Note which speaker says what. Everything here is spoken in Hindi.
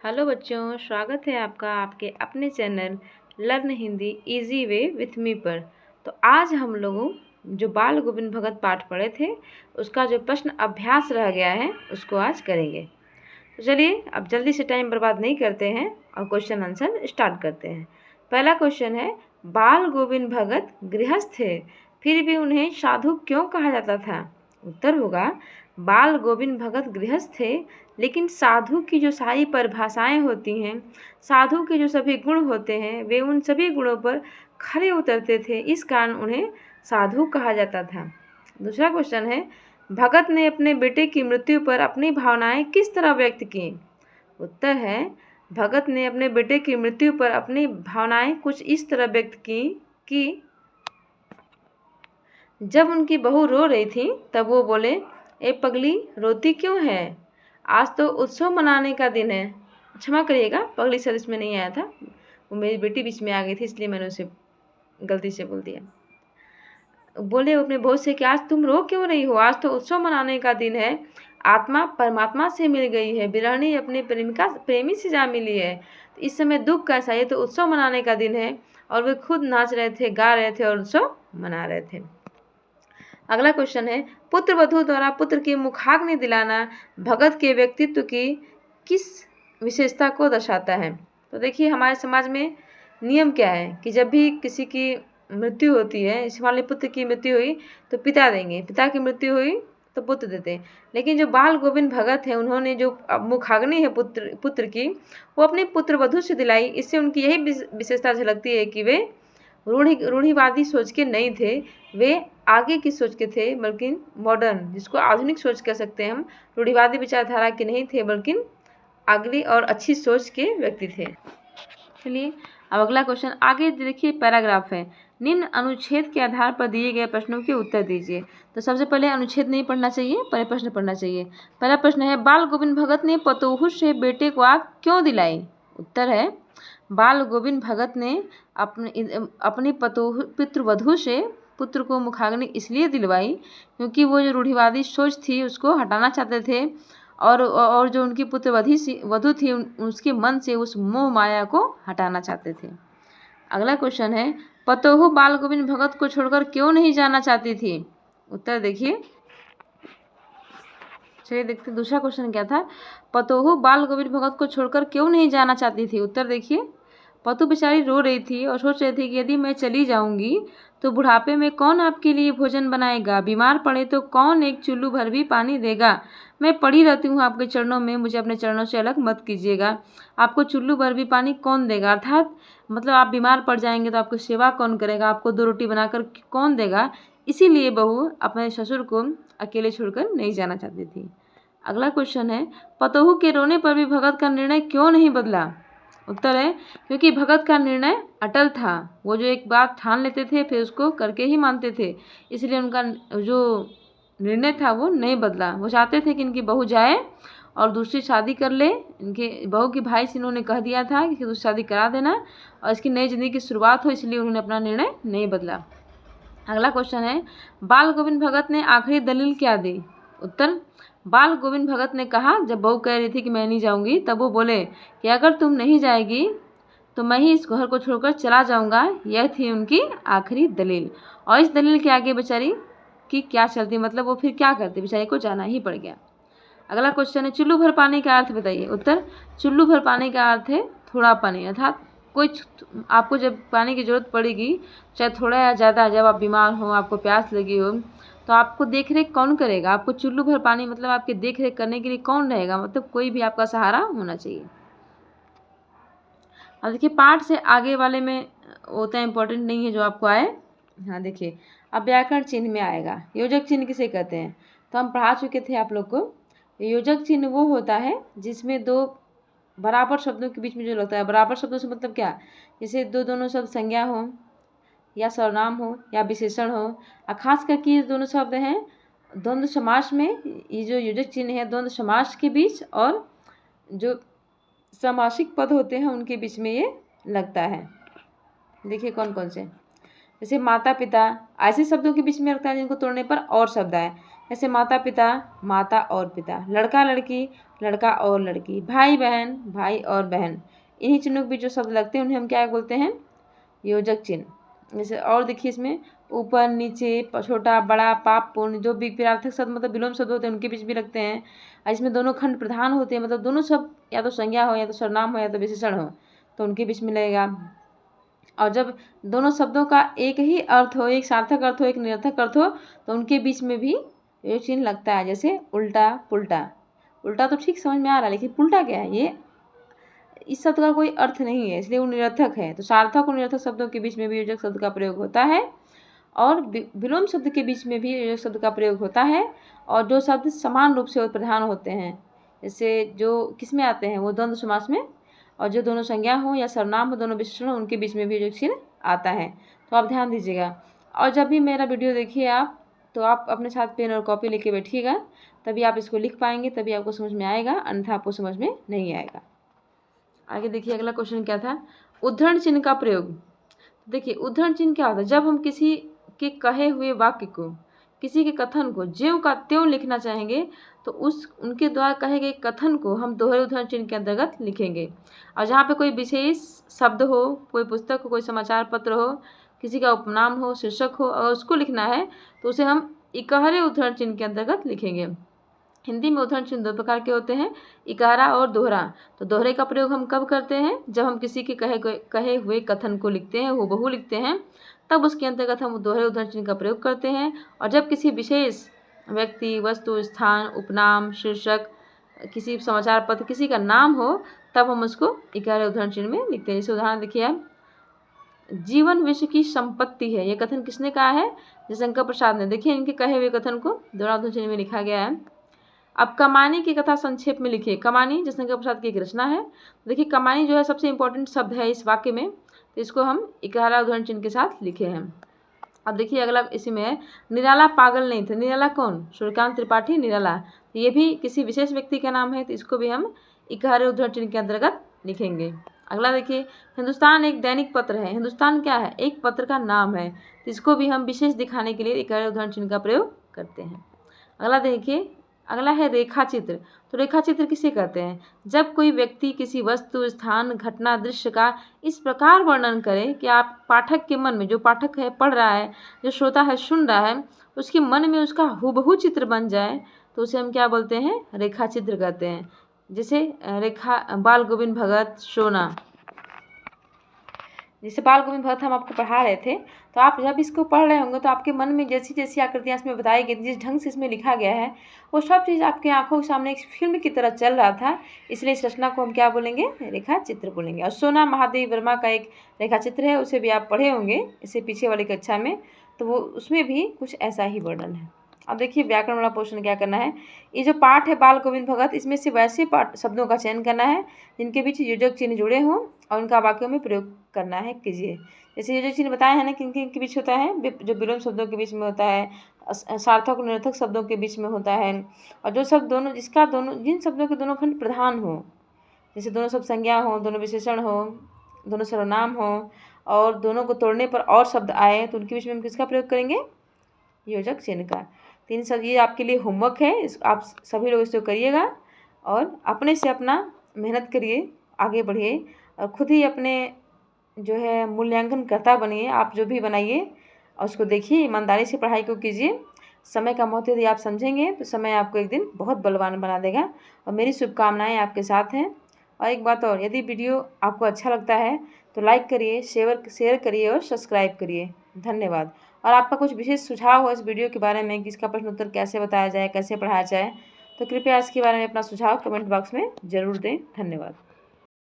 Speaker 1: हेलो बच्चों, स्वागत है आपका आपके अपने channel learn Hindi easy way with me पर। तो आज हम लोगों जो बाल गोविंद भगत पाठ पढ़े थे उसका जो प्रश्न अभ्यास रह गया है उसको आज करेंगे। तो चलिए अब जल्दी से टाइम बर्बाद नहीं करते हैं और क्वेश्चन आंसर स्टार्ट करते हैं। पहला क्वेश्चन है, बाल गोविंद भगत गृहस्थ थे फिर भी उन्हें साधु क्यों कहा जाता था? उत्तर होगा, बाल गोविंद भगत गृहस्थ थे लेकिन साधु की जो सारी परिभाषाएं होती हैं, साधु के जो सभी गुण होते हैं वे उन सभी गुणों पर खरे उतरते थे, इस कारण उन्हें साधु कहा जाता था। दूसरा क्वेश्चन है, भगत ने अपने बेटे की मृत्यु पर अपनी भावनाएं किस तरह व्यक्त की? उत्तर है, भगत ने अपने बेटे की मृत्यु पर अपनी भावनाएं कुछ इस तरह व्यक्त की कि जब उनकी बहू रो रही थी तब वो बोले, ए पगली रोती क्यों है, आज तो उत्सव मनाने का दिन है। क्षमा करिएगा, पगली शब्द इसमें नहीं आया था, वो मेरी बेटी बीच में आ गई थी इसलिए मैंने उसे गलती से बोल दिया। बोले अपने बहू से कि आज तुम रो क्यों रही हो, आज तो उत्सव मनाने का दिन है, आत्मा परमात्मा से मिल गई है, विरहणी अपने प्रेमी से जा मिली है, तो इस समय दुख कैसा, ये तो उत्सव मनाने का दिन है। और वे खुद नाच रहे थे, गा रहे थे और उत्सव मना रहे थे। अगला क्वेश्चन है, पुत्र वधू द्वारा पुत्र की मुखाग्नि दिलाना भगत के व्यक्तित्व की किस विशेषता को दर्शाता है? तो देखिए हमारे समाज में नियम क्या है कि जब भी किसी की मृत्यु होती है, इस मान लीजिए पुत्र की मृत्यु हुई तो पिता देंगे, पिता की मृत्यु हुई तो पुत्र देते हैं। लेकिन जो बाल गोविंद भगत है उन्होंने जो मुखाग्नि है पुत्र की वो अपने पुत्र वधू से दिलाई। इससे उनकी यही विशेषता झलकती है कि वे रूढ़िवादी सोच के नहीं थे, वे आगे की सोच के थे, बल्कि मॉडर्न जिसको आधुनिक सोच कह सकते हैं हम, रूढ़िवादी विचारधारा के नहीं थे बल्कि अगली और अच्छी सोच के व्यक्ति थे। चलिए अब अगला क्वेश्चन आगे देखिए, पैराग्राफ है, निम्न अनुच्छेद के आधार पर दिए गए प्रश्नों के उत्तर दीजिए। तो सबसे पहले अनुच्छेद नहीं पढ़ना चाहिए, पहले प्रश्न पढ़ना चाहिए। पहला प्रश्न है, बाल गोविंद भगत ने पतोहू से बेटे को आग क्यों दिलाई? उत्तर है, बाल गोविंद भगत ने अपनी पितृवधू से पुत्र को मुखाग्नि इसलिए दिलवाई क्योंकि वो जो रूढ़िवादी सोच थी उसको हटाना चाहते थे और जो उनकी वधू थी उसके मन से उस मोह माया को हटाना चाहते थे। अगला क्वेश्चन है, पतोहू बाल गोविंद भगत को छोड़कर क्यों नहीं जाना चाहती थी? उत्तर देखिए, चलिए देखते दूसरा क्वेश्चन क्या था, पतोहू बाल गोविंद भगत को छोड़कर क्यों नहीं जाना चाहती थी? उत्तर देखिए, पतु बेचारी रो रही थी और सोच रही थी कि यदि मैं चली जाऊंगी तो बुढ़ापे में कौन आपके लिए भोजन बनाएगा, बीमार पड़े तो कौन एक चुल्लू भर भी पानी देगा, मैं पड़ी रहती हूँ आपके चरणों में, मुझे अपने चरणों से अलग मत कीजिएगा, आपको चुल्लू भर भी पानी कौन देगा, अर्थात मतलब आप बीमार पड़ जाएंगे तो आपको सेवा कौन करेगा, आपको 2 रोटी बनाकर कौन देगा, इसीलिए बहू अपने ससुर को अकेले छोड़कर नहीं जाना चाहती थी। अगला क्वेश्चन है, पतोहू के रोने पर भी भगत का निर्णय क्यों नहीं बदला? उत्तर है, क्योंकि भगत का निर्णय अटल था, वो जो एक बात ठान लेते थे फिर उसको करके ही मानते थे, इसलिए उनका जो निर्णय था वो नहीं बदला। वो चाहते थे कि इनकी बहू जाए और दूसरी शादी कर ले, इनके बहू के भाई से इन्होंने कह दिया था कि दूसरी शादी करा देना और इसकी नई जिंदगी की शुरुआत हो, इसलिए उन्होंने अपना निर्णय नहीं बदला। अगला क्वेश्चन है, बाल गोविंद भगत ने आखिरी दलील क्या दी? उत्तर, बाल गोविंद भगत ने कहा, जब बहू कह रही थी कि मैं नहीं जाऊंगी तब वो बोले कि अगर तुम नहीं जाएगी तो मैं ही इस घर को छोड़कर चला जाऊंगा। यह थी उनकी आखिरी दलील। और इस दलील के आगे बेचारी की क्या चलती, मतलब वो फिर क्या करती, बेचारी को जाना ही पड़ गया। अगला क्वेश्चन है, चुल्लू भर पानी का अर्थ बताइए। उत्तर, चुल्लू भर पानी का अर्थ है थोड़ा पानी, अर्थात कोई आपको जब पानी की जरूरत पड़ेगी, चाहे थोड़ा या ज़्यादा, जब आप बीमार हो, आपको प्यास लगी हो, तो आपको देख रेख कौन करेगा? आपको चुल्लू भर पानी मतलब आपके देख रेख करने के लिए कौन रहेगा? मतलब कोई भी आपका सहारा होना चाहिए। अब देखिए पाठ से आगे वाले में उतना इम्पोर्टेंट नहीं है जो आपको आए। हाँ देखिए, अब व्याकरण चिन्ह में आएगा, योजक चिन्ह किसे कहते हैं? तो हम पढ़ा चुके थे आप लोग को, योजक चिन्ह वो होता है जिसमें 2 बराबर शब्दों के बीच में जो लगता है, बराबर शब्दों से मतलब क्या, जैसे दोनों शब्द संज्ञा हो या सर्वनाम हो या विशेषण हो, और खास करके ये दोनों शब्द हैं द्वंद्व समास में, ये जो योजक चिन्ह है द्वंद्व समास के बीच और जो समासिक पद होते हैं उनके बीच में ये लगता है। देखिए कौन कौन से, जैसे माता पिता, ऐसे शब्दों के बीच में लगता है जिनको तोड़ने पर और शब्द आए, जैसे माता पिता, माता और पिता, लड़का लड़की, लड़का और लड़की, भाई बहन, भाई और बहन। इन्हीं चिन्हों के बीच जो शब्द लगते हैं उन्हें हम क्या बोलते हैं? योजक चिन्ह। जैसे और देखिए इसमें ऊपर नीचे, छोटा बड़ा, पाप पुण्य, जो भी विरार्थक शब्द मतलब विलोम शब्द होते हैं उनके बीच भी लगते हैं। और इसमें दोनों खंड प्रधान होते हैं, मतलब दोनों शब्द या तो संज्ञा हो या तो सर्वनाम हो या तो विशेषण हो, तो उनके बीच में लगेगा। और जब दोनों शब्दों का एक ही अर्थ हो, एक सार्थक अर्थ हो, एक निरर्थक अर्थ हो, तो उनके बीच में भी ये चिन्ह लगता है। जैसे उल्टा पुल्टा। उल्टा तो ठीक समझ में आ रहा है, लेकिन पुल्टा क्या है? ये इस शब्द का कोई अर्थ नहीं है, इसलिए वो निरर्थक है। तो सार्थक और निरर्थक शब्दों के बीच में भी योजक शब्द का प्रयोग होता है, और विलोम शब्द के बीच में भी योजक शब्द का प्रयोग होता है। और जो शब्द समान रूप से प्रधान होते हैं, जैसे जो किस में आते हैं, वो द्वंद्व समास में। और जो दोनों संज्ञा हो या सर्वनाम हो, दोनों विशेषण हो, उनके बीच में भी योजक चिन्ह आता है। तो आप ध्यान दीजिएगा। और जब भी मेरा वीडियो देखिए आप, तो आप अपने साथ पेन और कॉपी लेके बैठिएगा, तभी आप इसको लिख पाएंगे, तभी आपको समझ में आएगा, अन्यथा आपको समझ में नहीं आएगा। आगे देखिए अगला क्वेश्चन क्या था? उद्धरण चिन्ह का प्रयोग। देखिए उद्धरण चिन्ह क्या होता है? जब हम किसी के कहे हुए वाक्य को, किसी के कथन को ज्यों का त्यों लिखना चाहेंगे, तो उनके द्वारा कहे गए कथन को हम दोहरे उद्धरण चिन्ह के अंतर्गत लिखेंगे। और जहाँ पे कोई विशेष शब्द हो, कोई पुस्तक हो, कोई समाचार पत्र हो, किसी का उपनाम हो, शीर्षक हो, और उसको लिखना है, तो उसे हम इकहरे उद्धरण चिन्ह के अंतर्गत लिखेंगे। हिंदी में उद्धरण चिन्ह 2 प्रकार के होते हैं, इकहरा और दोहरा। तो दोहरे का प्रयोग हम कब करते हैं? जब हम किसी के कहे हुए कथन को लिखते हैं, हूबहू लिखते हैं, तब उसके अंतर्गत हम दोहरे उद्धरण चिन्ह का प्रयोग करते हैं। और जब किसी विशेष व्यक्ति, वस्तु, स्थान, उपनाम, शीर्षक, किसी समाचार पत्र, किसी का नाम हो, तब हम उसको इकहरे उद्धरण चिन्ह में लिखते हैं। जैसे उदाहरण देखिए आप, जीवन विश्व की संपत्ति है, ये कथन किसने कहा है? जयशंकर प्रसाद ने। देखिए इनके कहे हुए कथन को दोहरा उद्धरण चिन्ह में लिखा गया है। अब कमानी की कथा संक्षेप में लिखिए। कमानी जयशंकर प्रसाद की एक रचना है। देखिए कमानी जो है सबसे इंपॉर्टेंट शब्द है इस वाक्य में, तो इसको हम इकहरा उद्धरण चिन्ह के साथ लिखे हैं। अब देखिए अगला इसी में है, निराला पागल नहीं था। निराला कौन? सूर्यकांत त्रिपाठी निराला। तो ये भी किसी विशेष व्यक्ति का नाम है, तो इसको भी हम इकहरे उद्धरण चिन्ह के अंतर्गत लिखेंगे। अगला देखिए, हिंदुस्तान एक दैनिक पत्र है। हिंदुस्तान क्या है? एक पत्र का नाम है, तो इसको भी हम विशेष दिखाने के लिए इकहरे उद्धरण चिन्ह का प्रयोग करते हैं। अगला देखिए, अगला है रेखा चित्र। तो रेखा चित्र किसे कहते हैं? जब कोई व्यक्ति किसी वस्तु, स्थान, घटना, दृश्य का इस प्रकार वर्णन करे कि आप पाठक के मन में, जो पाठक है पढ़ रहा है, जो श्रोता है सुन रहा है, उसके मन में उसका हूबहू चित्र बन जाए, तो उसे हम क्या बोलते हैं? रेखा चित्र कहते हैं। जैसे रेखा बाल गोविंद भगत सोना। जैसे बाल गोविंद भगत हम आपको पढ़ा रहे थे, तो आप जब इसको पढ़ रहे होंगे तो आपके मन में जैसी जैसी आकृतियाँ इसमें बताई गई, जिस ढंग से इसमें लिखा गया है, वो सब चीज़ आपकी आंखों के सामने एक फिल्म की तरह चल रहा था। इसलिए इस रचना को हम क्या बोलेंगे? रेखा चित्र बोलेंगे। और सोना महादेव वर्मा का एक रेखा चित्र है, उसे भी आप पढ़े होंगे इससे पीछे वाली कक्षा में, तो वो उसमें भी कुछ ऐसा ही वर्णन है। अब देखिए व्याकरण वाला पोर्शन क्या करना है। ये जो पाठ है बाल गोविंद भगत, इसमें से वैसे पाठ शब्दों का चयन करना है जिनके बीच योजक चिन्ह जुड़े हों, और उनका वाक्यों में प्रयोग करना है कीजिए। जैसे योजक चिन्ह बताए हैं ना किन किन के बीच होता है, जो विलोम शब्दों के बीच में होता है, सार्थक और निरर्थक शब्दों के बीच में होता है, और जो शब्द दोनों जिन शब्दों के दोनों खंड प्रधान हो, जैसे दोनों शब्द संज्ञा हो, दोनों विशेषण हो, दोनों सर्वनाम हो, और दोनों को तोड़ने पर और शब्द आए, तो उनके बीच में हम किसका प्रयोग करेंगे? योजक चिन्ह का। 3 शब्द ये आपके लिए होमवर्क है, आप सभी लोग इसको करिएगा और अपने से अपना मेहनत करिए, आगे बढ़िए, और खुद ही अपने जो है मूल्यांकन कर्ता बनिए। आप जो भी बनाइए और उसको देखिए, ईमानदारी से पढ़ाई को कीजिए। समय का महत्व यदि आप समझेंगे तो समय आपको एक दिन बहुत बलवान बना देगा, और मेरी शुभकामनाएं आपके साथ हैं। और एक बात और, यदि वीडियो आपको अच्छा लगता है तो लाइक करिए, शेयर करिए और सब्सक्राइब करिए। धन्यवाद। और आपका कुछ विशेष सुझाव हो इस वीडियो के बारे में कि इसका प्रश्न उत्तर कैसे बताया जाए, कैसे पढ़ाया जाए, तो कृपया इसके बारे में अपना सुझाव कमेंट बॉक्स में ज़रूर दें। धन्यवाद।